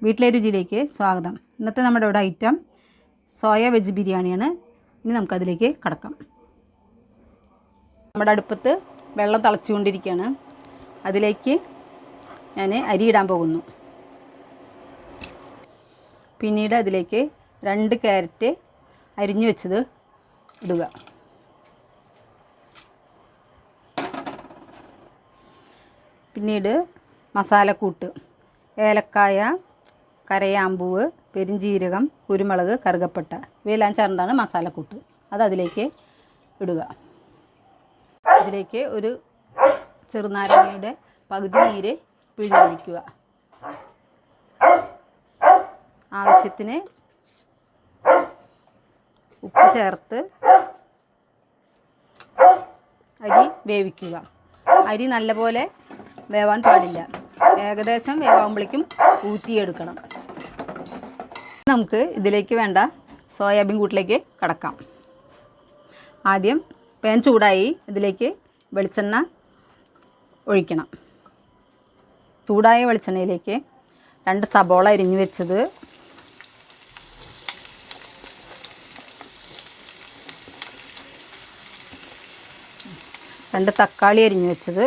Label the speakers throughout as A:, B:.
A: വീട്ടിലെ രുചിയിലേക്ക് സ്വാഗതം. ഇന്നത്തെ നമ്മുടെ ഇവിടെ ഐറ്റം സോയ വെജ് ബിരിയാണിയാണ്. ഇനി നമുക്കതിലേക്ക് കടക്കാം. നമ്മുടെ അടുപ്പത്ത് വെള്ളം തിളച്ചുകൊണ്ടിരിക്കുകയാണ്. അതിലേക്ക് ഞാൻ അരി ഇടാൻ പോകുന്നു. പിന്നീട് അതിലേക്ക് 2 ക്യാരറ്റ് അരിഞ്ഞു വെച്ചത് ഇടുക. പിന്നീട് മസാലക്കൂട്ട്: ഏലക്കായ, കരയാമ്പൂവ്, പെരിഞ്ചീരകം, കുരുമുളക്, കറുകപ്പട്ട ഇവയെല്ലാം ചേർന്നതാണ് മസാലക്കൂട്ട്. അത് അതിലേക്ക് ഇടുക. അതിലേക്ക് ഒരു ചെറുനാരങ്ങയുടെ പകുതി നീര് പിഴിഞ്ഞൊഴിക്കുക. ആവശ്യത്തിന് ഉപ്പ് ചേർത്ത് അരി വേവിക്കുക. അരി നല്ലപോലെ വേവാൻ പാടില്ല. ഏകദേശം വേവാകുമ്പോഴേക്കും ഊറ്റിയെടുക്കണം. നമുക്ക് ഇതിലേക്ക് വേണ്ട സോയാബീൻ കൂട്ടിലേക്ക് കടക്കാം. ആദ്യം പാൻ ചൂടായി ഇതിലേക്ക് വെളിച്ചെണ്ണ ഒഴിക്കണം. ചൂടായ വെളിച്ചെണ്ണയിലേക്ക് 2 സബോള അരിഞ്ഞു വെച്ചത്, രണ്ട് തക്കാളി അരിഞ്ഞു വെച്ചത്,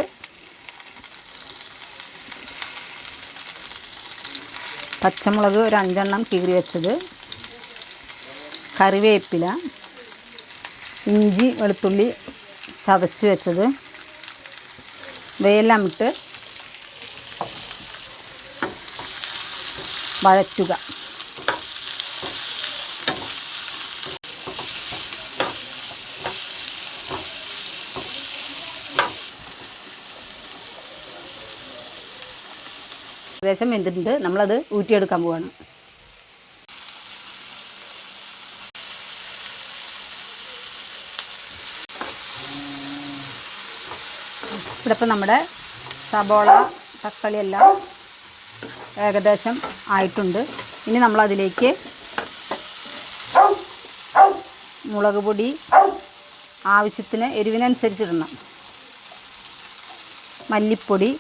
A: പച്ചമുളക് ഒരു 5 എണ്ണം കീറി വെച്ചത്, കറിവേപ്പില, ഇഞ്ചി വെളുത്തുള്ളി ചതച്ച് വെച്ചത് ഇവയെല്ലാം ഇട്ട് വഴറ്റുക. ഏകദേശം വെന്തിട്ടുണ്ട്. നമ്മളത് ഊറ്റിയെടുക്കാൻ പോവാണ്. ഇവിടെ ഇപ്പം നമ്മുടെ സബോള തക്കാളി എല്ലാം ഏകദേശം ആയിട്ടുണ്ട്. ഇനി നമ്മളതിലേക്ക് മുളക് പൊടി ആവശ്യത്തിന് എരിവിനനുസരിച്ചിടണം. മല്ലിപ്പൊടി,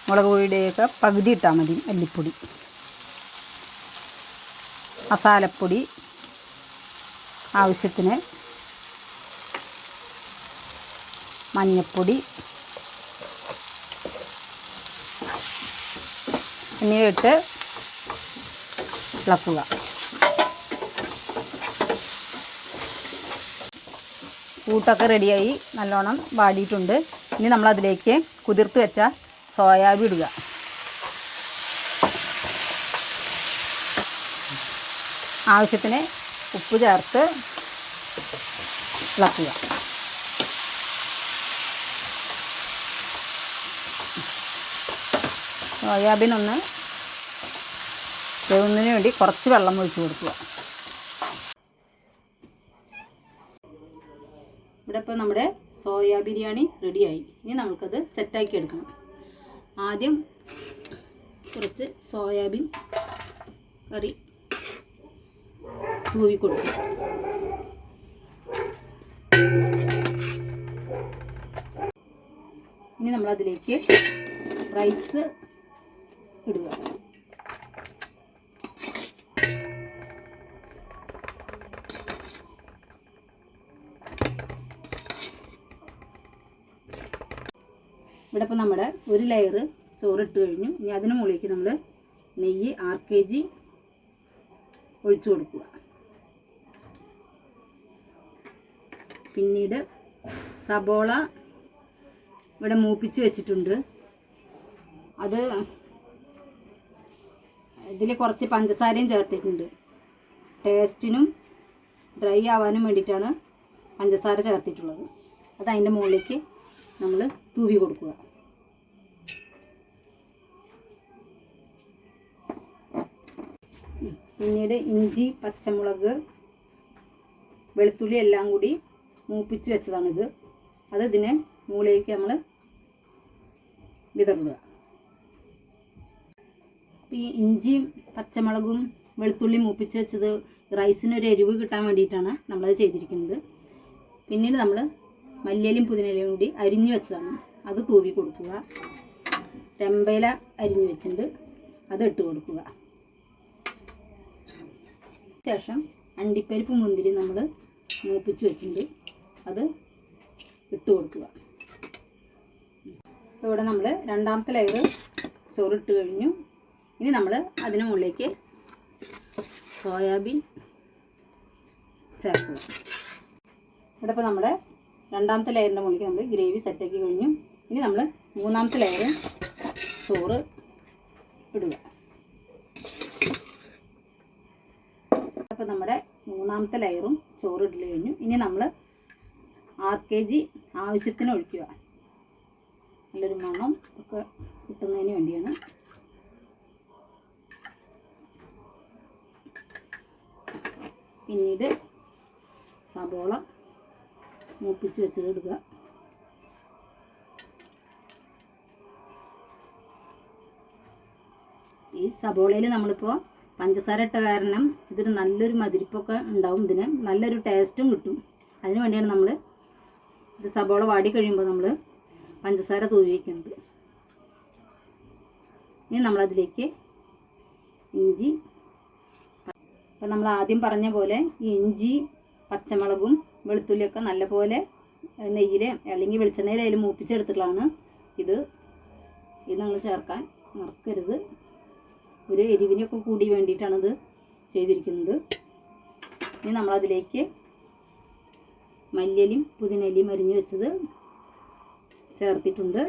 A: മുളക് പൊടിയുടെയൊക്കെ പകുതി ഇട്ടാൽ മതി. മല്ലിപ്പൊടി, മസാലപ്പൊടി ആവശ്യത്തിന്, മഞ്ഞൾപ്പൊടി എന്നിവയിട്ട് ഇളക്കുക. കൂട്ടൊക്കെ റെഡിയായി നല്ലോണം വാടിയിട്ടുണ്ട്. ഇനി നമ്മളതിലേക്ക് കുതിർത്ത് വെച്ച സോയാബീൻ ഇടുക. ആവശ്യത്തിന് ഉപ്പ് ചേർത്ത് ഇളക്കുക. സോയാബീൻ ഒന്ന് വേവുന്നതിന് വേണ്ടി കുറച്ച് വെള്ളം ഒഴിച്ച് കൊടുക്കുക. ഇവിടെ ഇപ്പോൾ നമ്മുടെ സോയ ബിരിയാണി റെഡിയായി. ഇനി നമുക്കത് സെറ്റാക്കി എടുക്കണം. ആദ്യം കുറച്ച് സോയാബീൻ കറി തൂവി കൊടുക്കുക. ഇനി നമ്മളതിലേക്ക് റൈസ് ഇടുക. ഇവിടെ ഇപ്പോൾ നമ്മുടെ ഒരു ലെയർ ചോറിട്ട് കഴിഞ്ഞു. ഇനി അതിന് മുകളിലേക്ക് നമ്മൾ നെയ്യ് 6 kg ഒഴിച്ചു കൊടുക്കുക. പിന്നീട് സബോള ഇവിടെ മൂപ്പിച്ച് വെച്ചിട്ടുണ്ട്. അത് ഇതിൽ കുറച്ച് പഞ്ചസാരയും ചേർത്തിട്ടുണ്ട്. ടേസ്റ്റിനും ഡ്രൈ ആവാനും വേണ്ടിയിട്ടാണ് പഞ്ചസാര ചേർത്തിട്ടുള്ളത്. അത് അതിൻ്റെ മുകളിലേക്ക് നമ്മൾ തൂവി കൊടുക്കുക. പിന്നീട് ഇഞ്ചി, പച്ചമുളക്, വെളുത്തുള്ളി എല്ലാം കൂടി മൂപ്പിച്ച് വെച്ചതാണിത്. അത് ഇതിന് മുകളിലേക്ക് നമ്മൾ വിതറുക. ഈ ഇഞ്ചിയും പച്ചമുളകും വെളുത്തുള്ളി മൂപ്പിച്ച് വെച്ചത് റൈസിനൊരു എരിവ് കിട്ടാൻ വേണ്ടിയിട്ടാണ് നമ്മളത് ചെയ്തിരിക്കുന്നത്. പിന്നീട് നമ്മൾ മല്ലിയിലയും പുതിനയിലയും കൂടി അരിഞ്ഞു വെച്ചതാണ്. അത് തൂവി കൊടുക്കുക. രമ്പയില അരിഞ്ഞു വെച്ചിട്ടുണ്ട്, അത് ഇട്ട് കൊടുക്കുക. ശേഷം അണ്ടിപ്പരിപ്പ് മുന്തിരി നമ്മൾ മൂപ്പിച്ച് വെച്ചിട്ടുണ്ട്, അത് ഇട്ട് കൊടുക്കുക. ഇവിടെ നമ്മൾ രണ്ടാമത്തെ ലെയർ ചോറിട്ട് കഴിഞ്ഞു. ഇനി നമ്മൾ അതിന് മുകളിലേക്ക് സോയാബീൻ ചേർക്കുക. ഇവിടെ ഇപ്പോൾ നമ്മുടെ രണ്ടാമത്തെ ലെയറിൻ്റെ മുകളിലേക്ക് നമ്മൾ ഗ്രേവി സെറ്റാക്കി കഴിഞ്ഞു. ഇനി നമ്മൾ മൂന്നാമത്തെ ലെയർ ചോറ് ഇടുക. അപ്പോൾ നമ്മുടെ മൂന്നാമത്തെ ലെയറും ചോറ് ഇടൽ കഴിഞ്ഞു. ഇനി നമ്മൾ 6 kg ആവശ്യത്തിന് ഒഴിക്കുക. നല്ലൊരു മണം ഒക്കെ കിട്ടുന്നതിന് വേണ്ടിയാണ്. പിന്നീട് സബോള മൂപ്പിച്ച് വെച്ചത് ഇടുക. ഈ സബോളയിൽ നമ്മളിപ്പോൾ പഞ്ചസാര ഇട്ട കാരണം ഇതൊരു നല്ലൊരു മധുരിപ്പൊക്കെ ഉണ്ടാവും, ഇതിന് നല്ലൊരു ടേസ്റ്റും കിട്ടും. അതിന് വേണ്ടിയാണ് നമ്മൾ ഇത് സബോള വാടി കഴിയുമ്പോൾ നമ്മൾ പഞ്ചസാര തൂവി വയ്ക്കുന്നത്. ഇനി നമ്മളതിലേക്ക് ഇഞ്ചി, അപ്പോൾ നമ്മൾ ആദ്യം പറഞ്ഞ പോലെ ഇഞ്ചി, പച്ചമുളകും വെളുത്തുള്ളിയൊക്കെ നല്ലപോലെ നെയ്യിൽ അല്ലെങ്കിൽ വെളിച്ചെണ്ണയിൽ മൂപ്പിച്ചെടുത്തിട്ടുള്ളതാണ്. ഇത് നിങ്ങൾ ചേർക്കാൻ മറക്കരുത്. ഒരു എരിവിനൊക്കെ കൂടി വേണ്ടിയിട്ടാണിത് ചെയ്തിരിക്കുന്നത്. ഇനി നമ്മളതിലേക്ക് മല്ലിയിലയും പുതിനയിലയും അരിഞ്ഞു വെച്ചത് ചേർത്തിട്ടുണ്ട്.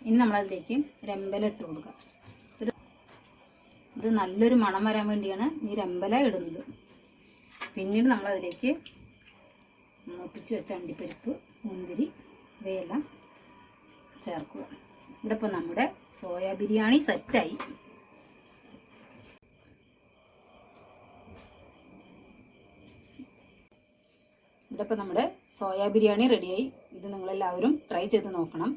A: ഇനി നമ്മളതിലേക്ക് രമ്പല ഇട്ട് കൊടുക്കുക. ഇത് നല്ലൊരു മണം വരാൻ വേണ്ടിയാണ് ഈ രമ്പല ഇടുന്നത്. പിന്നീട് നമ്മളതിലേക്ക് മൂപ്പിച്ച് വെച്ച അണ്ടിപ്പരിപ്പ്, മുന്തിരി ഇവയെല്ലാം ചേർക്കുക. ഇവിടെ ഇപ്പോൾ നമ്മുടെ സോയ ബിരിയാണി സെറ്റായി. ഇവിടെ ഇപ്പോൾ നമ്മുടെ സോയ ബിരിയാണി റെഡിയായി. ഇത് നിങ്ങളെല്ലാവരും ട്രൈ ചെയ്ത് നോക്കണം.